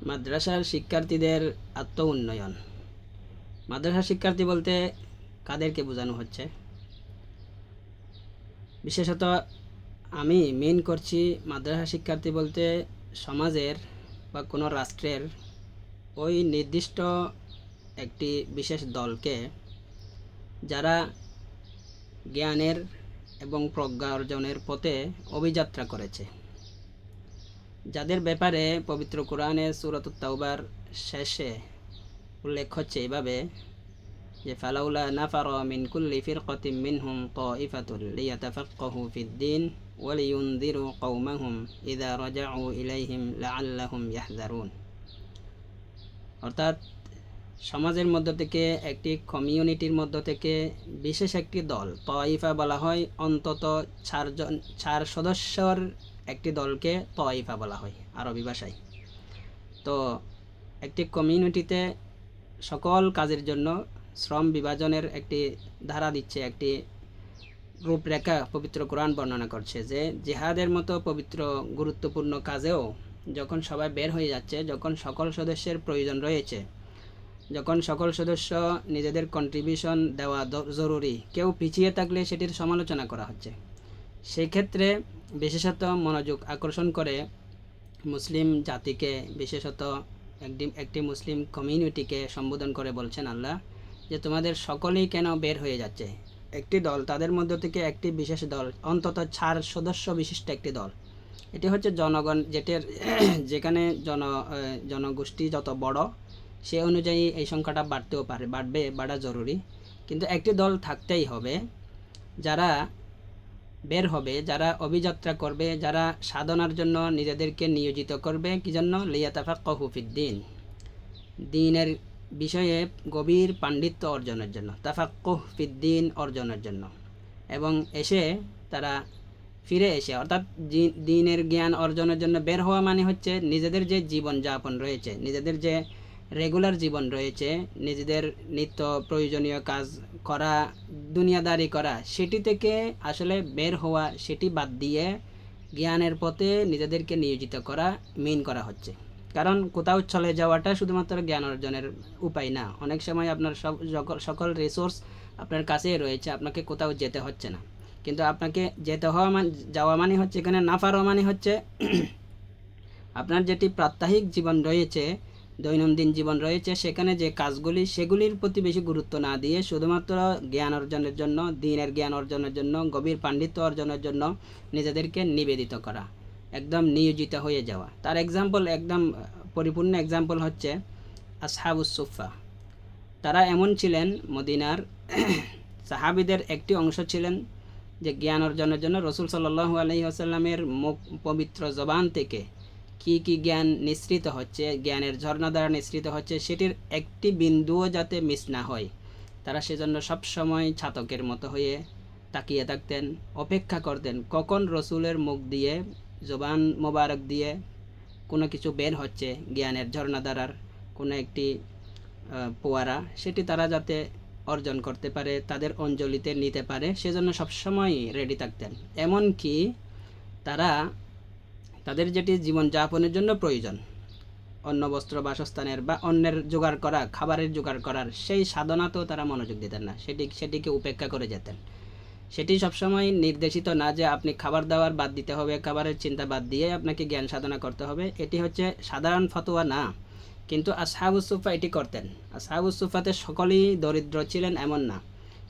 মাদ্রাসার শিক্ষার্থীদের আত্ম উন্নয়ন। মাদ্রাসার শিক্ষার্থী বলতে কাদেরকে বোঝানো হচ্ছে? বিশেষত আমি মেন করছি মাদ্রাসা শিক্ষার্থী বলতে সমাজের বা কোনো রাষ্ট্রের ওই নির্দিষ্ট একটি বিশেষ দলকে, যারা জ্ঞানের এবং প্রজ্ঞা অর্জনের পথে অভিযাত্রা করেছে, যাদের ব্যাপারে পবিত্র কোরআনে সূরাতুত তাওবার শেষে উল্লেখ হচ্ছে এভাবে যে ফালাউলা নাফারা মিন কুল্লি ফিরকাতিন মিনহুম তাইফাতুন লিয়াতাফাক্কাহু ফিদ্দীন ওয়া লিয়ুনযিরু কওমাহুম ইযা রাজাউ ইলাইহিম লাআল্লাহুম ইয়াহযারুন। অর্থাৎ সমাজের মধ্য থেকে, একটি কমিউনিটির মধ্য থেকে বিশেষ একটি দল, তাইফা বলা হয়, অন্তত 4 সদস্যর একটি দলকে তাইফা বলা হয় আরবি ভাষায়। তো একটি কমিউনিটিতে সকল কাজের জন্য শ্রম বিভাজনের একটি ধারা দিচ্ছে, একটি রূপরেখা পবিত্র কোরআন বর্ণনা করছে যে জিহাদের মতো পবিত্র গুরুত্বপূর্ণ কাজেও যখন সবাই বের হয়ে যাচ্ছে, যখন সকল সদস্যের প্রয়োজন রয়েছে, যখন সকল সদস্য নিজেদের কন্ট্রিবিউশন দেওয়া জরুরি, কেউ পিছিয়ে থাকলে সেটির সমালোচনা করা হচ্ছে। সেই ক্ষেত্রে বিশেষত মনোযোগ আকর্ষণ করে মুসলিম জাতিকে, বিশেষত একটি মুসলিম কমিউনিটিকে সম্বোধন করে বলছেন আল্লাহ যে তোমাদের সকলেই কেন বের হয়ে যাচ্ছে। একটি দল, তাদের মধ্য থেকে একটি বিশেষ দল, অন্তত 4 সদস্য বিশিষ্ট একটি দল। এটি হচ্ছে জনগণ, যেখানে জনগোষ্ঠী যত বড় সে অনুযায়ী এই সংখ্যাটা বাড়তেও পারে, বাড়া জরুরি, কিন্তু একটি দল থাকতেই হবে যারা বের হবে, যারা অভিযাত্রা করবে, যারা সাধনার জন্য নিজেদেরকে নিয়োজিত করবে। কি জন্য? লিয়াতাফাক্কাহু ফিদ্দীন, দ্বীনের বিষয়ে গভীর পাণ্ডিত্য অর্জনের জন্য, তাফাক্কুহ ফিদ্দীন অর্জনের জন্য। এবং তারা ফিরে এসে, অর্থাৎ দ্বীনের জ্ঞান অর্জনের জন্য বের হওয়া মানে হচ্ছে নিজেদের যে জীবনযাপন রয়েছে, নিজেদের যে রেগুলার জীবন রয়েছে, নিজেদের নিত্য প্রয়োজনীয় কাজ করা, দুনিয়াদারি করা, সেটি থেকে আসলে বের হওয়া, সেটি বাদ দিয়ে জ্ঞানের পথে নিজেদেরকে নিয়োজিত করা মেন করা হচ্ছে। কারণ কোথাও চলে যাওয়াটা শুধুমাত্র জ্ঞান অর্জনের উপায় না। অনেক সময় আপনার সকল রিসোর্স আপনার কাছেই রয়েছে, আপনাকে কোথাও যেতে হচ্ছে না। কিন্তু আপনাকে যাওয়া মানে হচ্ছে, এখানে নাফারও মানে হচ্ছে আপনার যেটি প্রাত্যহিক জীবন রয়েছে, দৈনন্দিন জীবন রয়েছে, সেখানে যে কাজগুলি, সেগুলির প্রতি বেশি গুরুত্ব না দিয়ে শুধুমাত্র জ্ঞান অর্জনের জন্য, দ্বীনের জ্ঞান অর্জনের জন্য, গভীর পাণ্ডিত্য অর্জনের জন্য নিজেদেরকে নিবেদিত করা, একদম নিয়োজিত হয়ে যাওয়া। তার এক্সাম্পল, একদম পরিপূর্ণ এক্সাম্পল হচ্ছে আসহাবুস সুফা। তারা এমন ছিলেন, মদিনার সাহাবিদের একটি অংশ ছিলেন যে জ্ঞান অর্জনের জন্য রাসূল সাল্লাল্লাহু আলাইহি ওয়াসাল্লামের পবিত্র জবান থেকে কি কি জ্ঞান নিঃসৃত হচ্ছে, জ্ঞানের ঝর্ণা দ্বারা নিঃসৃত হচ্ছে, সেটির একটি বিন্দুও যাতে মিস না হয়, তারা সেজন্য সবসময় ছাতকের মতো হয়ে তাকিয়ে থাকতেন, অপেক্ষা করতেন কখন রসুলের মুখ দিয়ে, জবান মোবারক দিয়ে কোনো কিছু বের হচ্ছে, জ্ঞানের ঝর্ণা দ্বারার কোনো একটি পোয়ারা, সেটি তারা যাতে অর্জন করতে পারে, তাদের অঞ্জলিতে নিতে পারে, সেজন্য সবসময় রেডি থাকতেন। এমনকি তারা তাদের যেটি জীবনযাপনের জন্য প্রয়োজন, অন্ন বস্ত্র বাসস্থানের বা অন্যের জোগাড় করা, খাবারের জোগাড় করার, সেই সাধনাতেও তারা মনোযোগ দিতেন না, সেটিকে উপেক্ষা করে যেতেন। সেটি সবসময় নির্দেশিত না যে আপনি খাবার দাবার বাদ দিতে হবে, খাবারের চিন্তা বাদ দিয়ে আপনাকে জ্ঞান সাধনা করতে হবে, এটি হচ্ছে সাধারণ ফতোয়া না। কিন্তু আসহাবুস সুফা এটি করতেন। আসহাবুস সুফাতে সকলেই দরিদ্র ছিলেন এমন না,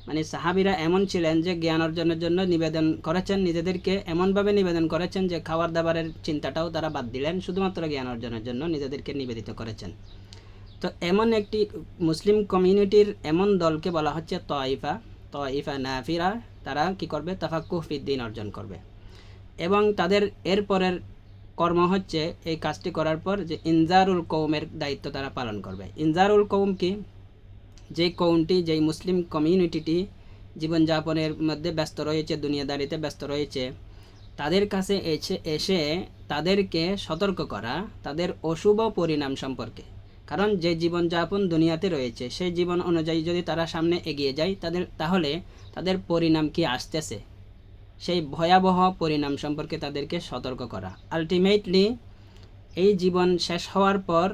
মানে সাহাবিরা এমন ছিলেন যে জ্ঞান অর্জনের জন্য নিবেদন করেছেন, নিজেদেরকে এমনভাবে নিবেদন করেছেন যে খাবার দাবারের চিন্তাটাও তারা বাদ দিলেন, শুধুমাত্র জ্ঞান অর্জনের জন্য নিজেদেরকে নিবেদিত করেছেন। তো এমন একটি মুসলিম কমিউনিটির এমন দলকে বলা হচ্ছে তাইফা নাফিরা। তারা কি করবে? তাফাক্কুহ ফিদ্দীন অর্জন করবে। এবং তাদের এরপরের কর্ম হচ্ছে এই কাজটি করার পর যে ইনজারুল কৌমের দায়িত্ব তারা পালন করবে। ইনজারুল কৌম কি? যে কৌমটি, যেই মুসলিম কমিউনিটিটি জীবনযাপনের মধ্যে ব্যস্ত রয়েছে, দুনিয়াদারিতে ব্যস্ত রয়েছে, তাদের কাছে এসে তাদেরকে সতর্ক করা তাদের অশুভ পরিণাম সম্পর্কে। কারণ যে জীবনযাপন দুনিয়াতে রয়েছে, সেই জীবন অনুযায়ী যদি তারা সামনে এগিয়ে যায়, তাহলে তাদের পরিণাম কি আসতেছে, সেই ভয়াবহ পরিণাম সম্পর্কে তাদেরকে সতর্ক করা। আলটিমেটলি এই জীবন শেষ হওয়ার পর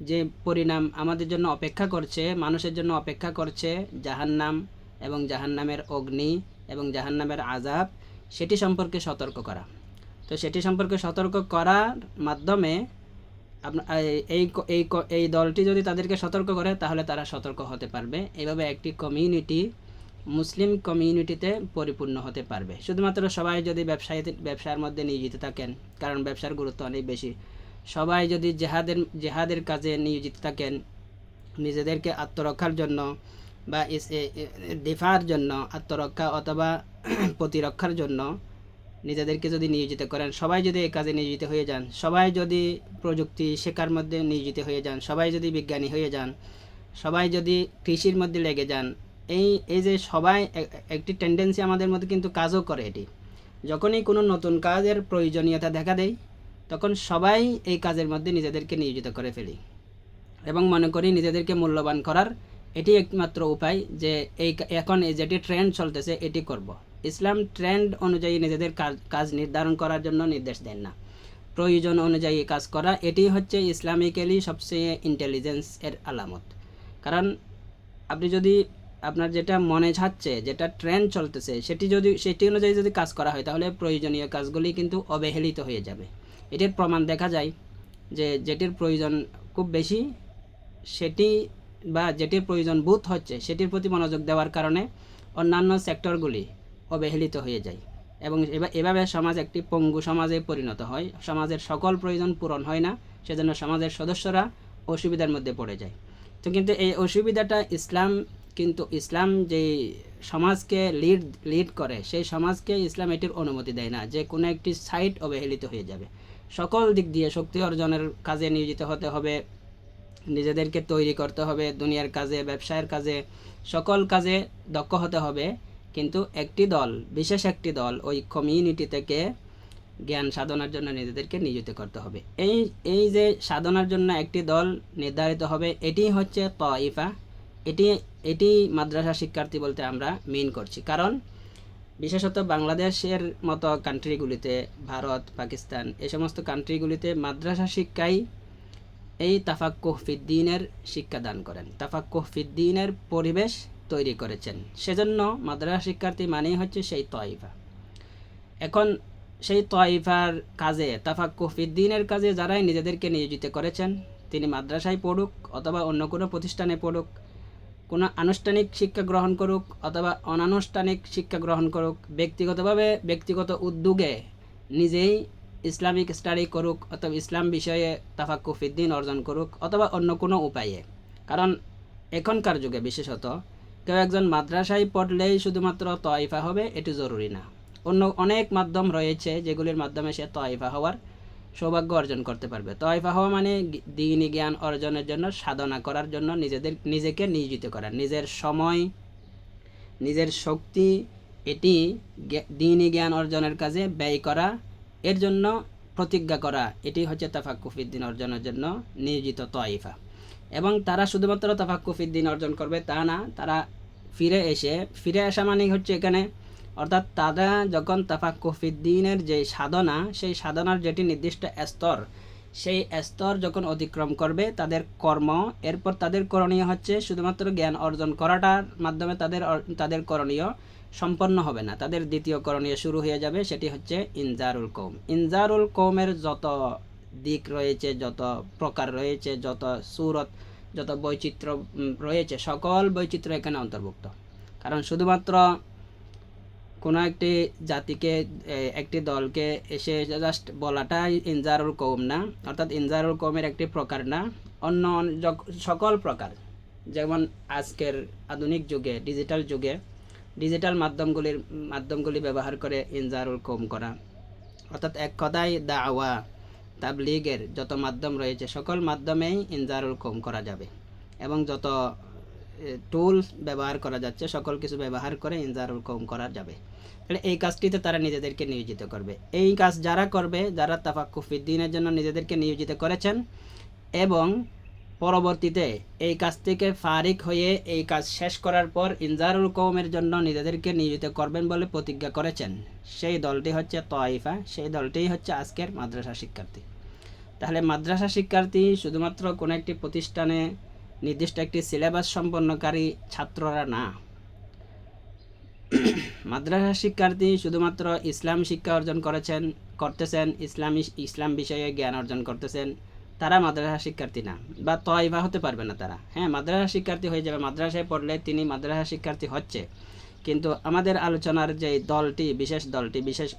যে পরিণাম আমাদের জন্য অপেক্ষা করছে, মানুষের জন্য অপেক্ষা করছে, জাহান্নাম এবং জাহান্নামের অগ্নি এবং জাহান্নামের আযাব, সেটি সম্পর্কে সতর্ক করা। তো সেটি সম্পর্কে সতর্ক করার মাধ্যমে এই দলটি যদি তাদেরকে সতর্ক করে তাহলে তারা সতর্ক হতে পারবে। এভাবে একটি কমিউনিটি মুসলিম কমিউনিটিতে পরিপূর্ণ হতে পারবে। শুধুমাত্র সবাই যদি ব্যবসার মধ্যে নিয়োজিত থাকেন, কারণ ব্যবসার গুরুত্ব অনেক বেশি, সবাই যদি জেহাদের কাজে নিয়োজিত থাকেন, নিজেদেরকে আত্মরক্ষার জন্য বা দিফার জন্য, আত্মরক্ষা অথবা প্রতিরক্ষার জন্য নিজেদেরকে যদি নিয়োজিত করেন, সবাই যদি এই কাজে নিয়োজিত হয়ে যান, সবাই যদি প্রযুক্তি শেখার মধ্যে নিয়োজিত হয়ে যান, সবাই যদি বিজ্ঞানী হয়ে যান, সবাই যদি কৃষির মধ্যে লেগে যান, এই যে সবাই একটি টেন্ডেন্সি আমাদের মধ্যে কিন্তু কাজও করে। এটি যখনই কোনো নতুন কাজের প্রয়োজনীয়তা দেখা দেয় তখন সবাই এই কাজের মধ্যে নিজেদেরকে নিয়োজিত করে ফেলি এবং মনে করি নিজেদেরকে মূল্যবান করার এটি একমাত্র উপায় যে এখন যেটি ট্রেন্ড চলতেছে এটি করব। ইসলাম ট্রেন্ড অনুযায়ী নিজেদের কাজ নির্ধারণ করার জন্য নির্দেশ দেন না, প্রয়োজন অনুযায়ী কাজ করা এটি হচ্ছে ইসলামিক্যালি সবচেয়ে ইন্টেলিজেন্স এর আলামত। কারণ আপনি যদি আপনার যেটা মনে চাচ্ছে, যেটা ট্রেন্ড চলতেছে, সেটি অনুযায়ী যদি কাজ করা হয় তাহলে প্রয়োজনীয় কাজগুলি কিন্তু অবহেলিত হয়ে যাবে। এটির প্রমাণ দেখা যায় যে যেটির প্রয়োজন খুব বেশি সেটি বা যেটির প্রয়োজন বোধ হচ্ছে সেটির প্রতি মনোযোগ দেওয়ার কারণে অন্যান্য সেক্টরগুলি অবহেলিত হয়ে যায় এবং এভাবে সমাজ একটি পঙ্গু সমাজে পরিণত হয়। সমাজের সকল প্রয়োজন পূরণ হয় না, সেজন্য সমাজের সদস্যরা অসুবিধার মধ্যে পড়ে যায়। তো কিন্তু এই অসুবিধাটা ইসলাম যেই সমাজকে লিড করে সেই সমাজকে ইসলাম এটির অনুমতি দেয় না যে কোনো একটি সাইট অবহেলিত হয়ে যাবে। সকল দিক দিয়ে শক্তি অর্জনের কাজে নিয়োজিত হতে হবে, নিজেদেরকে তৈরি করতে হবে, দুনিয়ার কাজে, ব্যবসায়ের কাজে, সকল কাজে দক্ষ হতে হবে। কিন্তু বিশেষ একটি দল ওই কমিউনিটি থেকে জ্ঞান সাধনার জন্য নিজেদেরকে নিয়োজিত করতে হবে। এই যে সাধনার জন্য একটি দল নির্ধারিত হবে, এটি হচ্ছে তাইফা। এটি মাদ্রাসা শিক্ষার্থী বলতে আমরা মিন করছি। কারণ বিশেষত বাংলাদেশের মতো কান্ট্রিগুলিতে, ভারত, পাকিস্তান, এই সমস্ত কান্ট্রিগুলিতে মাদ্রাসা শিক্ষাই এই তাফাক্কুহ ফিদ্দীনের শিক্ষাদান করেন, তাফাক্কুহ ফিদ্দীনের পরিবেশ তৈরি করেছেন। সেজন্য মাদ্রাসা শিক্ষার্থী মানেই হচ্ছে সেই তাইফা। এখন সেই তাইফার কাজে, তাফাক্কুহ ফিদ্দীনের কাজে যারাই নিজেদেরকে নিয়োজিত করেছেন, তিনি মাদ্রাসায় পড়ুক অথবা অন্য কোনো প্রতিষ্ঠানে পড়ুক, কোনো আনুষ্ঠানিক শিক্ষা গ্রহণ করুক অথবা অনানুষ্ঠানিক শিক্ষা গ্রহণ করুক, ব্যক্তিগত উদ্যোগে নিজেই ইসলামিক স্টাডি করুক অথবা ইসলাম বিষয়ে তাফাক্কুহ ফিদ্দীন অর্জন করুক অথবা অন্য কোনো উপায়ে। কারণ এখনকার যুগে বিশেষত কেউ একজন মাদ্রাসায় পড়লেই শুধুমাত্র তাইফা হবে এটি জরুরি না। অন্য অনেক মাধ্যম রয়েছে যেগুলির মাধ্যমে সে তাইফা হওয়ার সৌভাগ্য অর্জন করতে পারবে। তাইফা হওয়া মানে দ্বীনি জ্ঞান অর্জনের জন্য, সাধনা করার জন্য নিজেকে নিয়োজিত করা, নিজের সময়, নিজের শক্তি এটি দ্বীনি জ্ঞান অর্জনের কাজে ব্যয় করা, এর জন্য প্রতিজ্ঞা করা, এটি হচ্ছে তাফাক্কুহ ফিদ্দীন অর্জনের জন্য নিয়োজিত তাইফা। এবং তারা শুধুমাত্র তাফাক্কুহ ফিদ্দীন অর্জন করবে তা না, তারা ফিরে আসা মানে হচ্ছে এখানে, অর্থাৎ তারা যখন তাফাক্কুহ ফিদ্দীনের যে সাধনা, সেই সাধনার যেটি নির্দিষ্ট স্তর, সেই স্তর যখন অতিক্রম করবে তাদের কর্ম, এরপর তাদের করণীয় হচ্ছে শুধুমাত্র জ্ঞান অর্জন করাটার মাধ্যমে তাদের করণীয় সম্পন্ন হবে না। তাদের দ্বিতীয় করণীয় শুরু হয়ে যাবে, সেটি হচ্ছে ইনজারুল কওম। ইনজারুল কওমের যত দিক রয়েছে, যত প্রকার রয়েছে, যত সূরত, যত বৈচিত্র্য রয়েছে, সকল বৈচিত্র্য এখানে অন্তর্ভুক্ত। কারণ শুধুমাত্র কোনো একটি জাতিকে, একটি দলকে এসে জাস্ট বলাটাই ইনজারুল কওম না, অর্থাৎ ইনজারুল কওমের একটি প্রকার না, অন্য সকল প্রকার, যেমন আজকের আধুনিক যুগে, ডিজিটাল মাধ্যমগুলি ব্যবহার করে ইনজারুল কওম করা, অর্থাৎ এক কথায় দাওয়া তাবলীগের যত মাধ্যম রয়েছে সকল মাধ্যমেই ইনজারুল কওম করা যাবে এবং যত টুলস ব্যবহার করা যাচ্ছে সকল কিছু ব্যবহার করে ইনজারুল কওম করা যাবে। তাহলে এই কাজটিতে তারা নিজেদেরকে নিয়োজিত করবে। এই কাজ যারা করবে, যারা তাফাক্কুহ ফিদ্দীনের জন্য নিজেদেরকে নিয়োজিত করেছেন এবং পরবর্তীতে এই কাজ থেকে ফারিক হয়ে এই কাজ শেষ করার পর ইনজারুল কওমের জন্য নিজেদেরকে নিয়োজিত করবেন বলে প্রতিজ্ঞা করেছেন, সেই দলটি হচ্ছে তাইফা, সেই দলটিই হচ্ছে আজকের মাদ্রাসা শিক্ষার্থী। তাহলে মাদ্রাসা শিক্ষার্থী শুধুমাত্র কোনো একটি প্রতিষ্ঠানে নির্দিষ্ট একটি সিলেবাস সম্পন্নকারী ছাত্ররা না। মাদ্রাসা শিক্ষার্থী শুধুমাত্র ইসলাম শিক্ষা অর্জন করতেছেন, ইসলাম বিষয়ে জ্ঞান অর্জন করতেছেন, তারা মাদ্রাসা শিক্ষার্থী না, বা তয়বা হতে পারবে না তারা। হ্যাঁ, মাদ্রাসা শিক্ষার্থী হয়ে যাবে, মাদ্রাসায় পড়লে তিনি মাদ্রাসা শিক্ষার্থী হচ্ছে, কিন্তু আমাদের আলোচনার যে দলটি, বিশেষ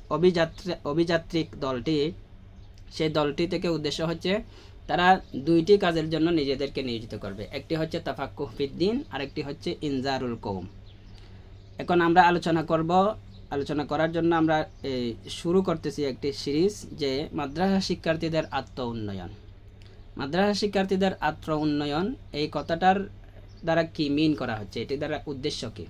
অভিযাত্রিক দলটি, সেই দলটি থেকে উদ্দেশ্য হচ্ছে তারা দুইটি কাজের জন্য নিজেদেরকে নিয়োজিত করবে। একটি হচ্ছে তাফাক্কুহ ফিদ্দিন, আরেকটি হচ্ছে ইনজারুল কওম। এখন আমরা আলোচনা করার জন্য আমরা শুরু করতেছি একটি সিরিজ, যে মাদ্রাসা শিক্ষার্থীদের আত্ম উন্নয়ন। মাদ্রাসা শিক্ষার্থীদের আত্ম উন্নয়ন, এই কথাটার দ্বারা কি মিন করা হচ্ছে, এটি দ্বারা উদ্দেশ্য কি?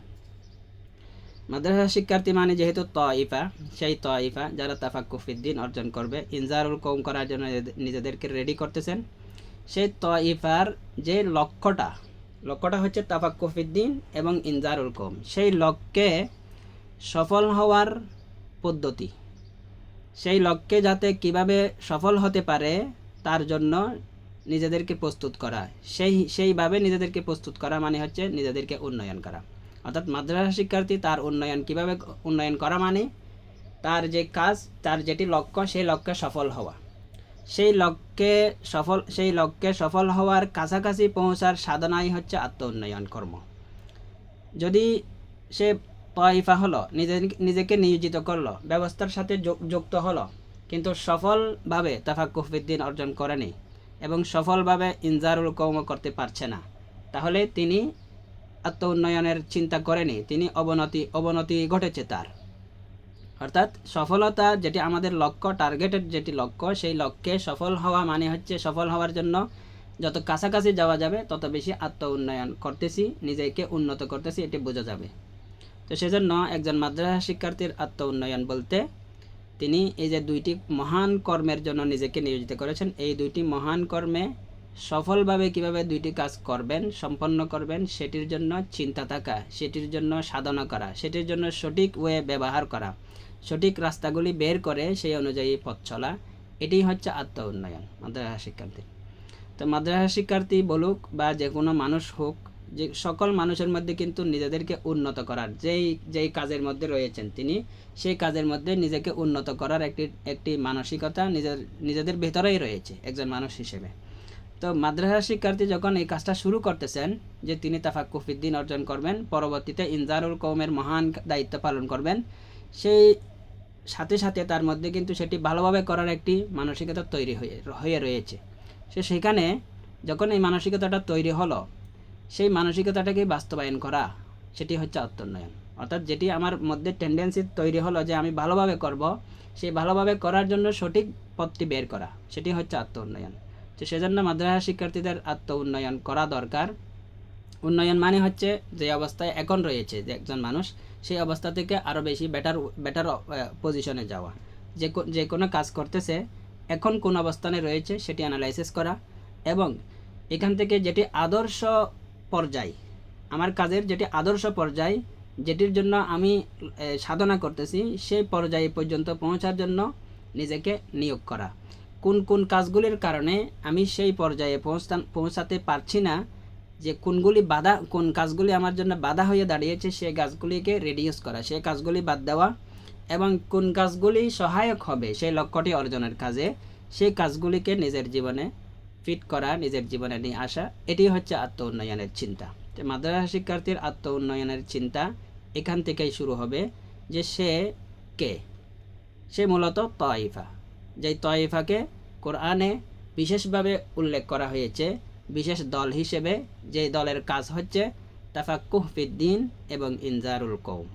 মাদ্রাসা শিক্ষার্থী মানে যেহেতু তয়ফা, সেই তয়ফা যারা তাফাক্কুহ ফিদ্দিন অর্জন করবে, ইনজারুল কওম করার জন্য নিজেদেরকে রেডি করতেছেন, সেই তয়ফার যে লক্ষ্যটা হচ্ছে তাফাক্কুহ ফিদ্দিন এবং ইনজারুল কওম। সেই লক্ষ্যে সফল হওয়ার পদ্ধতি, সেই লক্ষ্যে যাতে কিভাবে সফল হতে পারে তার জন্য নিজেদেরকে প্রস্তুত করা, সেইভাবে নিজেদেরকে প্রস্তুত করা মানে হচ্ছে নিজেদেরকে উন্নয়ন করা। অর্থাৎ মাদ্রাসা শিক্ষার্থী তার উন্নয়ন কিভাবে উন্নয়ন করা মানে তার যে কাজ, তার যেটি লক্ষ্য, সেই লক্ষ্যে সফল হওয়া, সেই লক্ষ্যে সফল হওয়ার কাছাকাছি পৌঁছার সাধনাই হচ্ছে আত্ম উন্নয়ন কর্ম। যদি সে তয়ফা হলো, নিজেকে নিয়োজিত করলো, ব্যবস্থার সাথে যুক্ত হলো, কিন্তু সফলভাবে তাফাক্কুহ ফিদ্দিন অর্জন করেনি এবং সফলভাবে ইনজারুল কওম করতে পারছে না, তাহলে তিনি আত্ম উন্নয়নের চিন্তা করেনি, তিনি অবনতি ঘটেছে তার। অর্থাৎ সফলতা যেটি আমাদের লক্ষ্য, টার্গেটের যেটি লক্ষ্য, সেই লক্ষ্যে সফল হওয়া মানে হচ্ছে সফল হওয়ার জন্য যত কাছাকাছি যাওয়া যাবে তত বেশি আত্ম উন্নয়ন করতেছি, নিজেকে উন্নত করতেছি, এটি বোঝা যাবে। তো সেজন্য একজন মাদ্রাসা শিক্ষার্থীর আত্ম উন্নয়ন বলতে তিনি এই যে দুইটি মহান কর্মের জন্য নিজেকে নিয়োজিত করেছেন, এই দুইটি মহান কর্মে সফলভাবে কিভাবে দুইটি কাজ করবেন, সম্পন্ন করবেন, সেটির জন্য চিন্তা থাকা, সেটির জন্য সাধনা করা, সেটির জন্য সঠিক ওয়ে ব্যবহার করা, সঠিক রাস্তাগুলি বের করে সেই অনুযায়ী পথ চলা, এটি হচ্ছে আত্ম উন্নয়ন মাদ্রাসা শিক্ষার্থী। তো মাদ্রাসা শিক্ষার্থী বলুক বা যে কোনো মানুষ হোক, যে সকল মানুষের মধ্যে কিন্তু নিজেদেরকে উন্নত করার যেই কাজের মধ্যে রয়েছেন তিনি, সেই কাজের মধ্যে নিজেকে উন্নত করার একটি মানসিকতা নিজেদের ভেতরেই রয়েছে একজন মানুষ হিসেবে। তো মাদ্রাসা শিক্ষার্থী যখন এই কাজটা শুরু করতেছেন, যে তিনি তাফাক্কুহ ফিদ্দিন অর্জন করবেন, পরবর্তীতে ইনজারুল কওমের মহান দায়িত্ব পালন করবেন, সেই সাথে সাথে তার মধ্যে কিন্তু সেটি ভালোভাবে করার একটি মানসিকতা তৈরি হয়ে রয়েছে। সেখানে যখন এই মানসিকতাটা তৈরি হলো, সেই মানসিকতাটাকে বাস্তবায়ন করা, সেটি হচ্ছে আত্ম উন্নয়ন। অর্থাৎ যেটি আমার মধ্যে টেন্ডেন্সি তৈরি হলো যে আমি ভালোভাবে করব, সেই ভালোভাবে করার জন্য সঠিক পথটি বের করা, সেটি হচ্ছে আত্ম উন্নয়ন। তো সেজন্য মাদ্রাসা শিক্ষার্থীদের আত্ম উন্নয়ন করা দরকার। উন্নয়ন মানে হচ্ছে যে অবস্থায় এখন রয়েছে যে একজন মানুষ, সেই অবস্থা থেকে আরও বেশি বেটার পজিশনে যাওয়া। যে কোনো কাজ করতেছে, এখন কোন অবস্থানে রয়েছে সেটি অ্যানালাইসিস করা, এবং এখান থেকে যেটি আদর্শ পর্যায়, আমার কাজের যেটি আদর্শ পর্যায়, যেটির জন্য আমি সাধনা করতেছি, সেই পর্যায়ে পর্যন্ত পৌঁছার জন্য নিজেকে নিয়োগ করা। কোন কাজগুলির কারণে আমি সেই পর্যায়ে পৌঁছাতে পারছি না, যে কোন কাজগুলি আমার জন্য বাধা হয়ে দাঁড়িয়েছে, সেই কাজগুলিকে রিডিউস করা, সেই কাজগুলি বাদ দেওয়া, এবং কোন কাজগুলি সহায়ক হবে সেই লক্ষ্যটি অর্জনের কাজে, সেই কাজগুলিকে নিজের জীবনে ফিট করা, নিজের জীবনে নিয়ে আসা, এটি হচ্ছে আত্ম উন্নয়নের চিন্তা। তো মাদ্রাসা শিক্ষার্থীর আত্ম উন্নয়নের চিন্তা এখান থেকেই শুরু হবে, যে সে মূলত তয়ফা, যেই তয়ফাকে কোরআনে বিশেষভাবে উল্লেখ করা হয়েছে বিশেষ দল হিসেবে, যে দলের কাজ হচ্ছে তাফাক্কুহ ফিদ্দিন এবং ইনজারুল কওম।